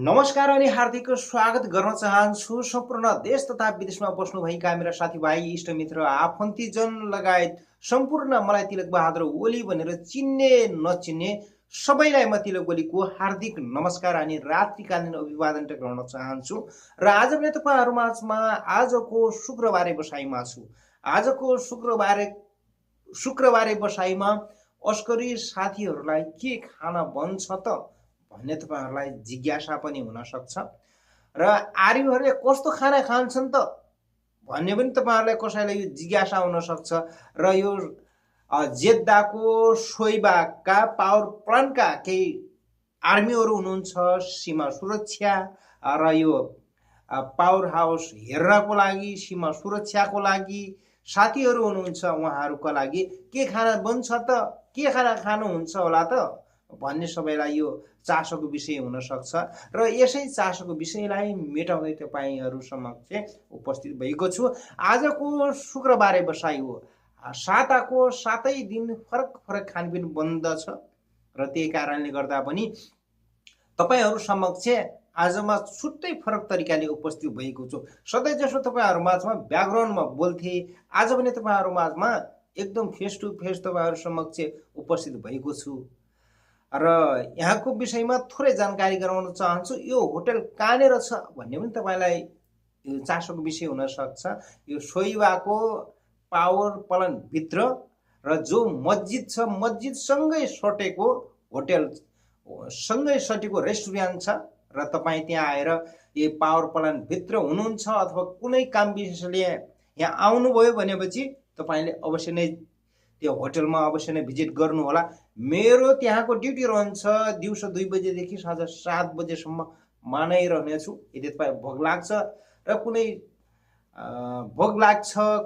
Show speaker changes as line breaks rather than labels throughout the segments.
नमस्कार अनि हार्दिक स्वागत गर्न चाहन्छु सम्पूर्ण देश तथा विदेशमा बस्नुभएका मेरा साथीभाइ इष्टमित्र आफन्तीजन लगायत सम्पूर्ण मलाई तिलक बहादुर ओली भनेर चिन्ने नचिन्ने सबैलाई म तिलक ओलीको हार्दिक नमस्कार अनि रात्रिकालीन अभिवादन गर्न चाहन्छु। र आज पनि तपाईँहरू माझमा आजको शुक्रबारे बसाइमा छु। आजको शुक्रबारे बसाइमा अस्करी साथीहरूलाई के खान बन्छ त भन्ने तपाईहरुलाई जिज्ञासा पनि हुन सक्छ र आर्यहरूले कस्तो खाना खान्छन् त भन्ने पनि तपाईहरुलाई कसैलाई यो जिज्ञासा हुन सक्छ। र यो जेद्दाको शोइबाका पावर प्लान्टका केही आर्मीहरू हुनुहुन्छ सीमा सुरक्षा र यो पावर हाउस हेर्नको लागि सीमा सुरक्षाको लागि साथीहरू हुनुहुन्छ। उहाँहरूका लागि के खाना बन्छ त के खाना खानुहुन्छ होला त भन्ने सबैलाई यो चासोको विषय हुन सक्छ र यसै चासोको विषयलाई मेटाउँदै तपाईहरु समक्ष उपस्थित भएको छु। आजको शुक्रबारे बसाइ हो। साताको सातै दिन फरक फरक खानपिन बन्द छ र त्यही कारणले गर्दा पनि तपाईहरु समक्ष आजमा छुट्टै फरक तरिकाले उपस्थित भएको छु। सधैँ जसो तपाईहरु माझमा ब्याकग्राउन्डमा बोल्थे, आज पनि तपाईहरु माझमा एकदम फेस टु फेस तपाईहरु समक्ष उपस्थित भएको छु र यहाँको विषयमा थोरै जानकारी गराउन चाहन्छु। यो होटल कहाँनेर छ भन्ने पनि तपाईलाई चासोको विषय हुन सक्छ। यो शोइबाको पावर प्लान्ट भित्र र जो मस्जिद छ, मस्जिद सँगै सटेको होटल सँगै सटेको रेस्टुरेन्ट छ र तपाई त्यहाँ आएर यो पावर प्लान्ट भित्र हुनुहुन्छ अथवा कुनै काम विशेषले यहाँ आउनुभयो भनेपछि तपाईले अवश्य नै त्यो होटलमा अवश्य नै भिजिट गर्नु होला। मेरो त्यहाँको ड्युटी रहन्छ दिउँसो 2 बजेदेखि साँझ 7 बजेसम्म मानाइरहने छु। यदि तपाई भोक लाग्छ र कुनै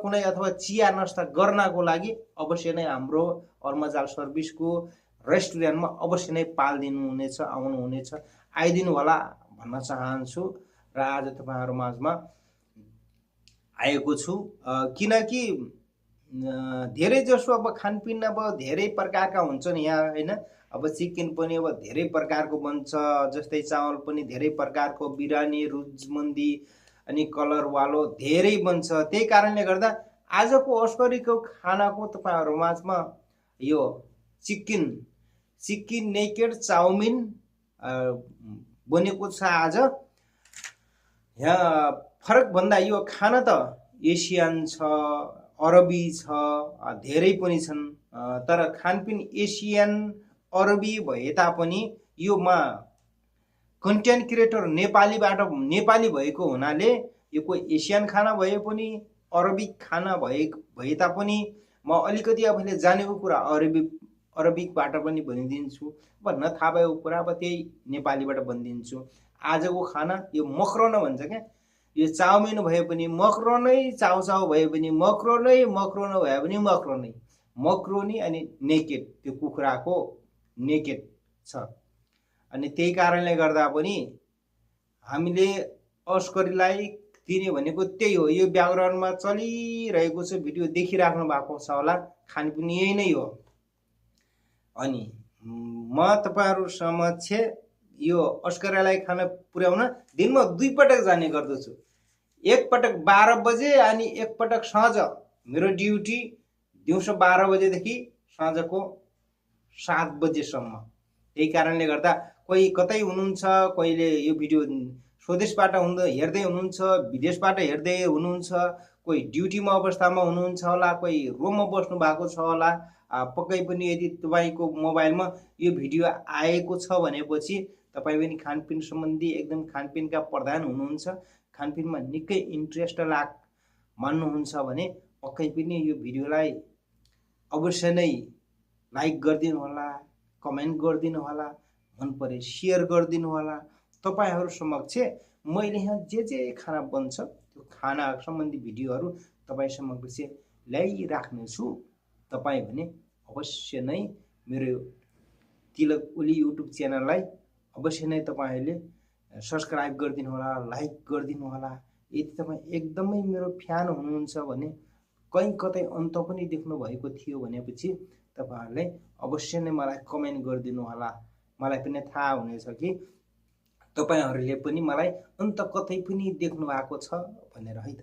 कुनै अथवा चिया नास्ता गर्नको लागि अवश्य नै हाम्रो अर्मजाल सर्भिसको रेस्टुरेन्टमा अवश्य नै पाल्दिनु हुनेछ, आउनु हुनेछ, आइदिनु होला भन्न चाहन्छु। र आज तपाईहरु माझमा आएको छु किनकि धेरै जसो अब खानपिन अब धेरै प्रकारका हुन्छन् यहाँ हैन। अब चिकन पनि अब धेरै प्रकारको बन्छ, जस्तै चावल पनि धेरै प्रकारको, बिरानी, रुजमन्दी अनि कलर वालो धेरै बन्छ। त्यही कारणले गर्दा आजको अस्करीको खानाको तपाईहरु माझमा यो चिकन नेकेड चाउमिन बनेको छ। आज यहाँ फरक भन्दा यो खाना त एसियन छ, अरबी छ, धेरै पनि छन्, तर खानपिन एसियन अरबी भए तापनि यो कन्टेन्ट क्रिएटर नेपाली भएको हुनाले यो कोही एसियन खाना भए पनि अरबिक खाना भए तापनि म अलिकति आफूले जानेको कुरा अरबिकबाट पनि भनिदिन्छु, भन्न थाहा भएको कुरा अब त्यही नेपालीबाट भनिदिन्छु। आजको खाना यो मक्रोन भन्छ क्या। यो चाउमिन भए पनि मक्रोनै, चाउचाउ भए पनि मक्रोनै, मक्रोन भए पनि मक्रोनै, मक्रोनी अनि नेकेड, त्यो कुखुराको नेकेड छ। अनि त्यही कारणले गर्दा पनि हामीले अस्करीलाई दिने भनेको त्यही हो। यो ब्याकग्राउन्डमा चलिरहेको छ भिडियो देखिराख्नु भएको छ होला, खानपिन यही नै हो। अनि म तपाईहरु समक्ष यो अस्करीलाई खाना पुर्याउन दिनमा 2 पटक जाने गर्दछु। एक पटक 12 बजे अनि एक पटक साँझ। मेरो ड्युटी दिउँसो 12 बजेदेखि साँझको 7 बजेसम्म। त्यही कारणले गर्दा कोही कतै हुनुहुन्छ, कोहीले यो भिडियो स्वदेशबाट हेर्दै हुनुहुन्छ, विदेशबाट हेर्दै हुनुहुन्छ, कोही ड्युटीमा अवस्थामा हुनुहुन्छ होला, कोही रुममा बस्नु भएको छ होला। पक्कै पनि यदि तपाईको मोबाइलमा यो भिडियो आएको छ भनेपछि तपाई पनि खानपिन सम्बन्धी एकदम खानपिनका प्रधान हुनुहुन्छ, खानपिनमा निकै इन्ट्रेस्ट मान्नुहुन्छ भने पक्कै पनि यो भिडियोलाई अवश्य नै लाइक गरिदिनु होला, कमेन्ट गरिदिनु होला, मन परे शेयर गरिदिनु होला। तपाईहरु समक्ष मैले यहाँ जे खाना बन्छ त्यो खाना सम्बन्धी भिडियोहरू तपाई समक्ष ल्याइराख्ने छु। तपाई भने अवश्य नै मेरो तिलक ओली युट्युब च्यानललाई अवश्य नै तपाईहरुले सब्स्क्राइब गरिदिनु होला, लाइक गरिदिनु होला। यदि तपाई एकदमै मेरो फ्यान हुनुहुन्छ भने कहीँ कतै अन्त पनि देख्नु भएको थियो भनेपछि तपाईहरुले अवश्य नै मलाई कमेन्ट गरिदिनु होला। मलाई पनि थाहा हुनेछ कि तपाईहरूले पनि मलाई अन्त कतै पनि देख्नु भएको छ भनेर है त।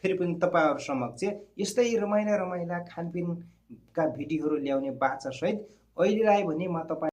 फेरि पनि तपाईहरू समक्ष यस्तै रमाइला खानपिनका भिडियोहरू ल्याउने बाचासहित अहिले आए भने म तपाईँ